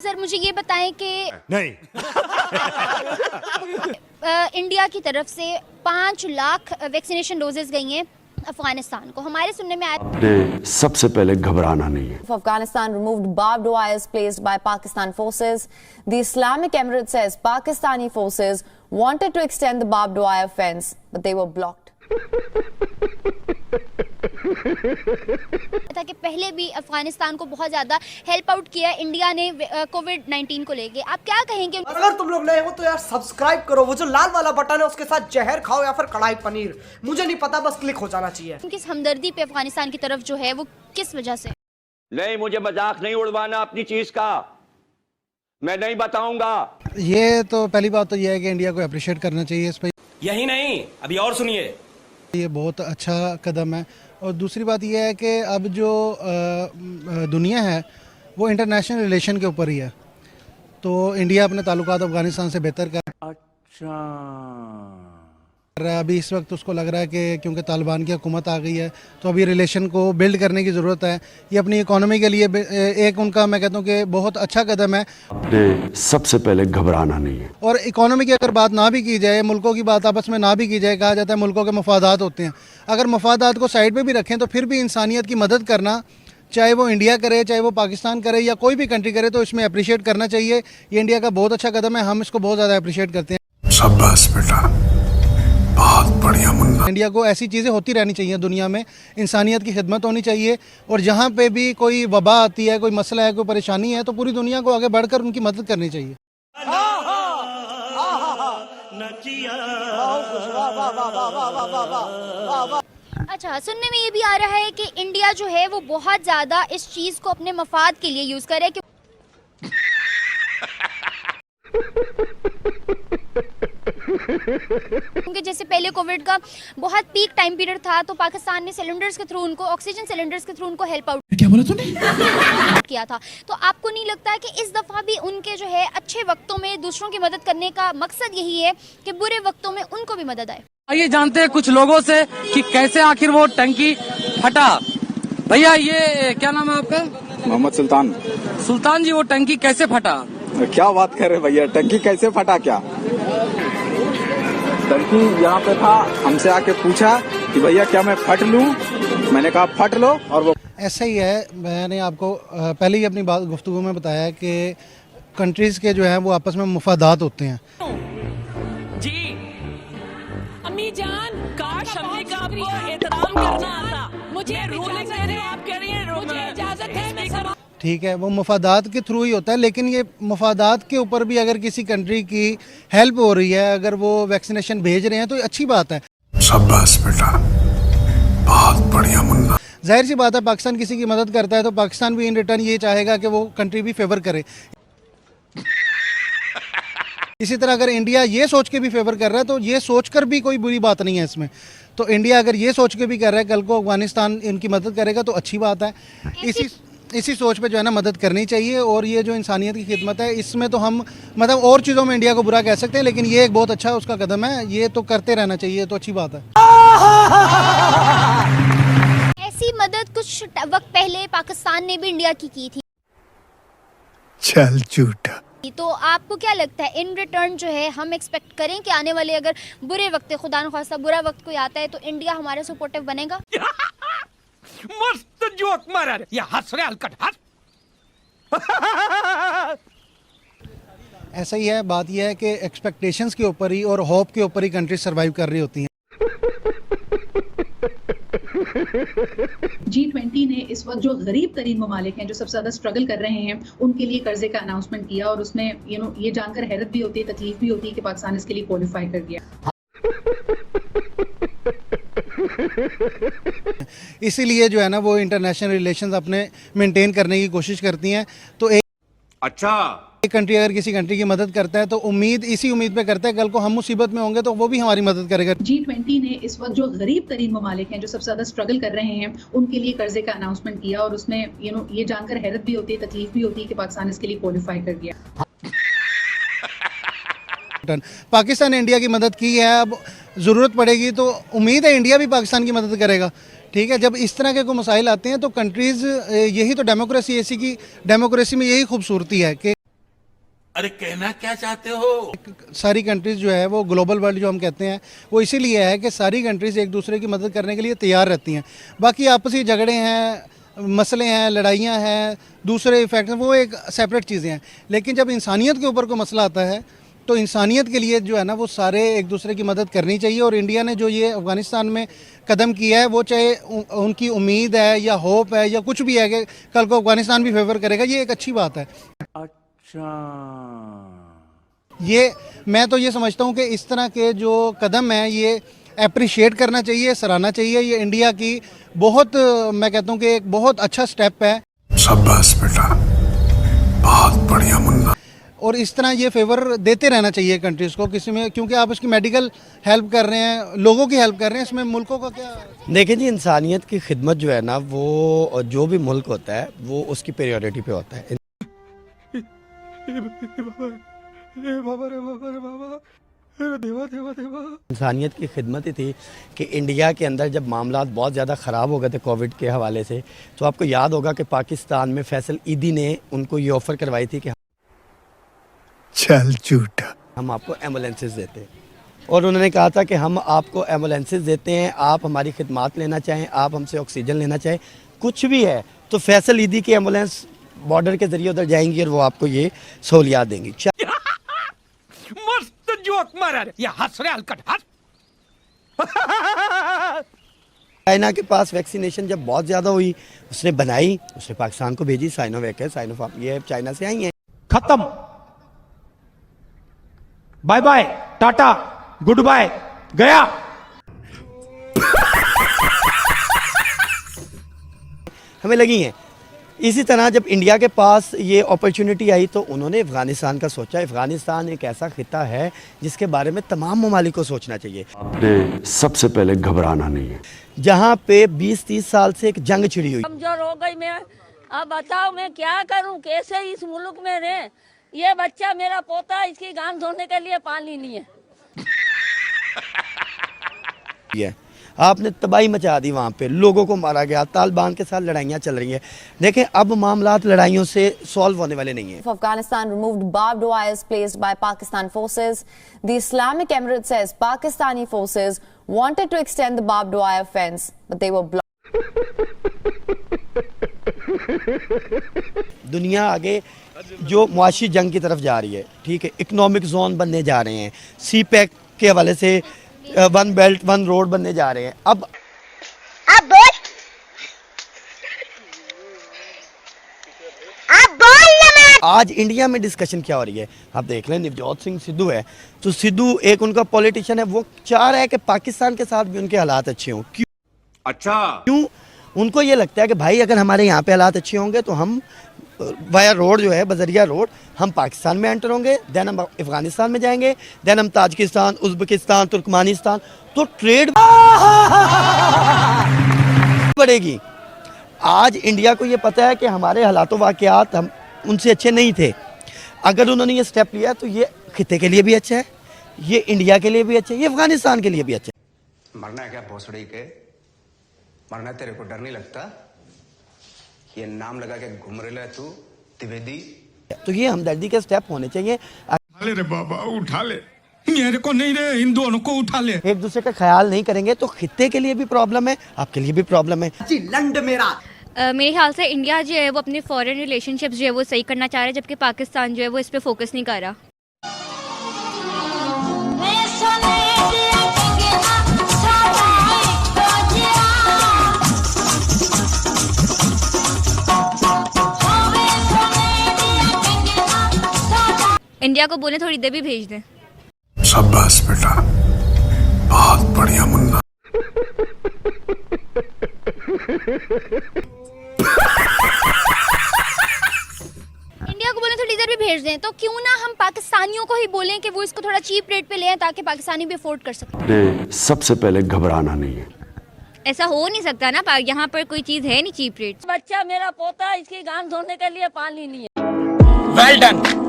Sir मुझे ये बताएं कि नहीं इंडिया की तरफ से 5 लाख वैक्सीनेशन डोजेस गई हैं अफगानिस्तान को। हमारे सुनने में आया सबसे पहले घबराना नहीं है। Afghanistan removed barbed wires placed by Pakistan forces. The Islamic Emirate says Pakistani forces wanted to extend the barbed wire fence, but they were blocked. था कि पहले भी अफगानिस्तान को बहुत ज्यादा हेल्प आउट किया इंडिया ने कोविड-19 को लेके। आप क्या कहेंगे? और अगर तुम लोग नए हो तो यार सब्सक्राइब करो, वो जो लाल वाला बटन है उसके साथ जहर खाओ या फिर कढ़ाई पनीर, मुझे नहीं पता, बस क्लिक हो जाना चाहिए। किस हमदर्दी पे अफगानिस्तान की तरफ जो है वो किस वजह से? नहीं, मुझे मजाक नहीं उड़वाना अपनी चीज का, मैं नहीं बताऊंगा। ये तो पहली बात तो ये है कि इंडिया को अप्रिशिएट करना चाहिए इस पर। यही नहीं, अभी और सुनिए, ये बहुत अच्छा कदम है। और दूसरी बात ये है कि अब जो दुनिया है वो इंटरनेशनल रिलेशन के ऊपर ही है, तो इंडिया अपने ताल्लुकात अफगानिस्तान से बेहतर कर रहा है। अभी इस वक्त उसको लग रहा है कि क्योंकि तालिबान की हुकूमत आ गई है तो अभी रिलेशन को बिल्ड करने की ज़रूरत है। ये अपनी इकोनॉमी के लिए एक उनका मैं कहता हूँ कि बहुत अच्छा कदम है। सबसे पहले घबराना नहीं है। और इकोनॉमी की अगर बात ना भी की जाए, मुल्कों की बात आपस में ना भी की जाए, कहा जाता है मुल्कों के मफादात होते हैं, अगर मफादात को साइड पे भी रखें तो फिर भी इंसानियत की मदद करना, चाहे वो इंडिया करे चाहे वो पाकिस्तान करे या कोई भी कंट्री करे, तो इसमें अप्रिशिएट करना चाहिए। ये इंडिया का बहुत अच्छा कदम है, हम इसको बहुत ज़्यादा अप्रिशिएट करते हैं। शाबाश बेटा, बहुत बढ़िया मुन्ना। इंडिया को ऐसी चीज़ें होती रहनी चाहिए दुनिया में, इंसानियत की खिदमत होनी चाहिए, और जहाँ पे भी कोई वबा आती है, कोई मसला है, कोई परेशानी है, तो पूरी दुनिया को आगे बढ़कर उनकी मदद करनी चाहिए। अच्छा, सुनने में ये भी आ रहा है कि इंडिया जो है वो बहुत ज्यादा इस चीज को अपने मफाद के लिए यूज कर रहा है क्योंकि जैसे पहले कोविड का बहुत पीक टाइम पीरियड था तो पाकिस्तान ने सिलेंडर्स के थ्रू उनको, ऑक्सीजन सिलेंडर्स के थ्रू उनको हेल्प आउट क्या बोला तूने किया था। तो आपको नहीं लगता है कि इस दफा भी उनके जो है अच्छे वक्तों में दूसरों की मदद करने का मकसद यही है कि बुरे वक्तों में उनको भी मदद आए? आइए जानते हैं कुछ लोगों से कि कैसे आखिर वो टंकी फटा। भैया ये क्या नाम है आपका? मोहम्मद सुल्तान। सुल्तान जी, वो टंकी कैसे फटा? क्या बात कर रहे भैया, टंकी कैसे फटा? क्या टंकी यहाँ पे था, हमसे आके पूछा कि भैया क्या मैं फट लूं? मैंने कहा फट लो, और वो ऐसा ही है। मैंने आपको पहले ही अपनी बात गुफ्तगू में बताया कि कंट्रीज़ के जो हैं वो आपस में मुफादात होते हैं। जी अम्मी जान, काश अम्मी का आपको एहतराम करना आता। मुझे रूलिंग दे रहे हैं, आप कह रही हैं मुझे इजाजत है, मैं सब ठीक है, वो मुफादात के थ्रू ही होता है, लेकिन ये मुफादात के ऊपर भी अगर किसी कंट्री की हेल्प हो रही है, अगर वो वैक्सीनेशन भेज रहे हैं तो अच्छी बात है। शाबाश बेटा, बहुत बढ़िया मुन्ना। जाहिर सी बात है, पाकिस्तान किसी की मदद करता है तो पाकिस्तान भी इन रिटर्न ये चाहेगा कि वो कंट्री भी फेवर करे। इसी तरह अगर इंडिया ये सोच के भी फेवर कर रहा है तो ये सोच कर भी कोई बुरी बात नहीं है इसमें। तो इंडिया अगर ये सोच के भी कर रहा है कल को अफगानिस्तान इनकी मदद करेगा तो अच्छी बात है। इसी सोच पे जो है ना मदद करनी चाहिए। और ये जो इंसानियत की खिदमत है, इसमें तो हम मतलब और चीज़ों में इंडिया को बुरा कह सकते हैं, लेकिन ये एक बहुत अच्छा उसका कदम है, ये तो करते रहना चाहिए, तो अच्छी बात है। ऐसी मदद कुछ वक्त पहले पाकिस्तान ने भी इंडिया की थी। चल झूठा। तो आपको क्या लगता है इन रिटर्न जो है हम एक्सपेक्ट करें कि आने वाले अगर बुरे वक्त, खुदा न खास्ता बुरा वक्त कोई आता है तो इंडिया हमारे सपोर्टिव बनेगा? मस्त जोक मारा रे, ये हंस रहे हलकट हंस। ऐसा ही है, बात यह है कि एक्सपेक्टेशंस के ऊपर ही और होप के ऊपर ही कंट्री सर्वाइव कर रही होती हैं। G20 ने इस वक्त जो गरीब तरीन ममालिक हैं, जो सबसे ज्यादा स्ट्रगल कर रहे हैं, उनके लिए कर्जे का अनाउंसमेंट किया, और उसमें ये जानकर हैरत भी होती है, तकलीफ भी होती है कि पाकिस्तान इसके लिए क्वालिफाई कर गया। इसीलिए जो है ना वो इंटरनेशनल रिलेशंस अपने मेंटेन करने की कोशिश करती हैं। तो एक कंट्री अगर किसी कंट्री की मदद करता है तो इसी उम्मीद पे करता है कल को हम मुसीबत में होंगे तो वो भी हमारी मदद करेगा। G20 ने इस वक्त जो गरीब तरीन ममालिक हैं, जो सबसे ज्यादा स्ट्रगल कर रहे हैं, उनके लिए कर्जे का अनाउंसमेंट किया, और उसमें ये जानकर हैरत भी होती है, तकलीफ भी होती है कि पाकिस्तान इसके लिए क्वालिफाई कर गया। पाकिस्तान ने इंडिया की मदद की है, अब ज़रूरत पड़ेगी तो उम्मीद है इंडिया भी पाकिस्तान की मदद करेगा। ठीक है, जब इस तरह के कोई मसाइल आते हैं तो कंट्रीज़, यही तो डेमोक्रेसी में यही खूबसूरती है कि अरे कहना क्या चाहते हो? सारी कंट्रीज जो है वो ग्लोबल वर्ल्ड जो हम कहते हैं वो इसीलिए है कि सारी कंट्रीज एक दूसरे की मदद करने के लिए तैयार रहती हैं। बाकी आपसी झगड़े हैं, मसले हैं, लड़ाइयाँ हैं, दूसरे इफेक्ट हैं, वो एक सेपरेट चीज़ें हैं। लेकिन जब इंसानियत के ऊपर कोई मसला आता है तो इंसानियत के लिए जो है ना वो सारे एक दूसरे की मदद करनी चाहिए। और इंडिया ने जो ये अफ़गानिस्तान में कदम किया है वो चाहे उनकी उम्मीद है या होप है या कुछ भी है कि कल को अफ़गानिस्तान भी फेवर करेगा, ये एक अच्छी बात है। ये मैं तो ये समझता हूँ कि इस तरह के जो कदम हैं ये अप्रिशिएट करना चाहिए, सराहना चाहिए। ये इंडिया की बहुत, मैं कहता हूँ कि एक बहुत अच्छा स्टेप है। शाबाश बेटा, बहुत बढ़िया मुन्ना। और इस तरह ये फेवर देते रहना चाहिए कंट्रीज़ को किसी में, क्योंकि आप उसकी मेडिकल हेल्प कर रहे हैं, लोगों की हेल्प कर रहे हैं, इसमें मुल्कों का क्या। देखिए जी, इंसानियत की खिदमत जो है ना वो जो भी मुल्क होता है वो उसकी प्रायोरिटी पे होता है। इंसानियत की खिदमत ही थी कि इंडिया के अंदर जब मामला बहुत ज़्यादा ख़राब हो गए थे कोविड के हवाले से, तो आपको याद होगा कि पाकिस्तान में फैसल ईदी ने उनको ये ऑफ़र करवाई थी कि चल झूठा, हम आपको एम्बुलेंसेस देते हैं। और उन्होंने कहा था कि हम आपको एम्बुलेंसेस देते हैं, आप हमारी खिदमत लेना चाहें, आप हमसे ऑक्सीजन लेना चाहें, कुछ भी है तो फैसल ईदी की एम्बुलेंस बॉर्डर के ज़रिए उधर जाएंगी और वो आपको ये सहूलियात देंगी। मस्त जोक मारा रे, या हंस रहे हलकट हंस। चाइना के पास वैक्सीनेशन जब बहुत ज़्यादा हुई उसने बनाई, उसने पाकिस्तान को भेजी। साइनोवैक है, साइनोफार्म, ये चाइना से आई हैं। खत्म, bye bye, tata, goodbye, गया। हमें लगी हैं। इसी तरह जब इंडिया के पास ये अपॉर्चुनिटी आई तो उन्होंने अफ़गानिस्तान का सोचा। अफ़गानिस्तान एक ऐसा खिता है जिसके बारे में तमाम ममालिक को सोचना चाहिए। आपने सबसे पहले घबराना नहीं है। जहाँ पे 20-30 साल से एक जंग छिड़ी हुई। कमजोर हो गई मैं, अब बताओ मैं क्या करूं, कैसे इस मुल्क में रहे। ये बच्चा मेरा पोता, इसकी गान धोने के लिए पानी नहीं है। आपने तबाही मचा दी, वहाँ पे लोगों को मारा गया, तालिबान के साथ लड़ाइयाँ चल रही हैं। देखें अब मामलात लड़ाइयों से सॉल्व होने वाले नहीं हैं। Afghanistan removed barbed wires placed by Pakistan forces. The Islamic Emirate says Pakistani forces wanted to extend the barbed wire fence, but they were blocked. दुनिया आगे जो मुआशी जंग की तरफ जा रही है, ठीक है, इकोनॉमिक जोन बनने जा रहे हैं, सी पैक के हवाले से वन बेल्ट वन रोड बनने जा रहे हैं। अब आज इंडिया में डिस्कशन क्या हो रही है, आप देख लें। नवजोत सिंह सिद्धू है तो सिद्धू एक उनका पॉलिटिशियन है, वो चाह रहा है कि पाकिस्तान के साथ भी उनके हालात अच्छे हों। क्यों? अच्छा, क्यों? उनको ये लगता है कि भाई अगर हमारे यहाँ पे हालात अच्छे होंगे तो हम वाया रोड जो है, बजरिया रोड, हम पाकिस्तान में एंटर होंगे, देन हम अफगानिस्तान में जाएंगे, देन हम ताजिकिस्तान, उज़्बेकिस्तान, तुर्कमानिस्तान, तो ट्रेड बढ़ेगी। आज इंडिया को ये पता है कि हमारे हालात वाक़यात हम उनसे अच्छे नहीं थे। अगर उन्होंने ये स्टेप लिया तो ये खिते के लिए भी अच्छा है, ये इंडिया के लिए भी अच्छा है, ये अफगानिस्तान के लिए भी अच्छा है। मरना है क्या भोसड़ी के? मरना तेरे को डर नहीं लगता? ये नाम लगा के घूम रहे तू त्रिवेदी। तो ये हमदर्दी के स्टेप होने चाहिए। उठा ले रे बाबा, उठा ले, मेरे को नहीं रे, इन दोनों को उठा ले। एक दूसरे का ख्याल नहीं करेंगे तो खिते के लिए भी प्रॉब्लम है, आपके लिए भी प्रॉब्लम है। जी लंड मेरा मेरे ख्याल से इंडिया जो है वो अपने फॉरेन रिलेशनशिप्स जो है वो सही करना चाह रहा है, जबकि पाकिस्तान जो है वो इस पे फोकस नहीं कर रहा। इंडिया को बोले थोड़ी देर भी भेज दें। शाबाश बेटा, बहुत बढ़िया मुन्ना। इंडिया को बोले थोड़ी देर भी भेज दें, तो क्यों ना हम पाकिस्तानियों को ही बोलें कि वो इसको थोड़ा चीप रेट पे लें ताकि पाकिस्तानी भी अफोर्ड कर सकें। सबसे पहले घबराना नहीं है। ऐसा हो नहीं सकता ना, यहाँ पर कोई चीज है नहीं चीप रेट। बच्चा मेरा पोता, इसकी गान धोने के लिए पानी नहीं है। Well done.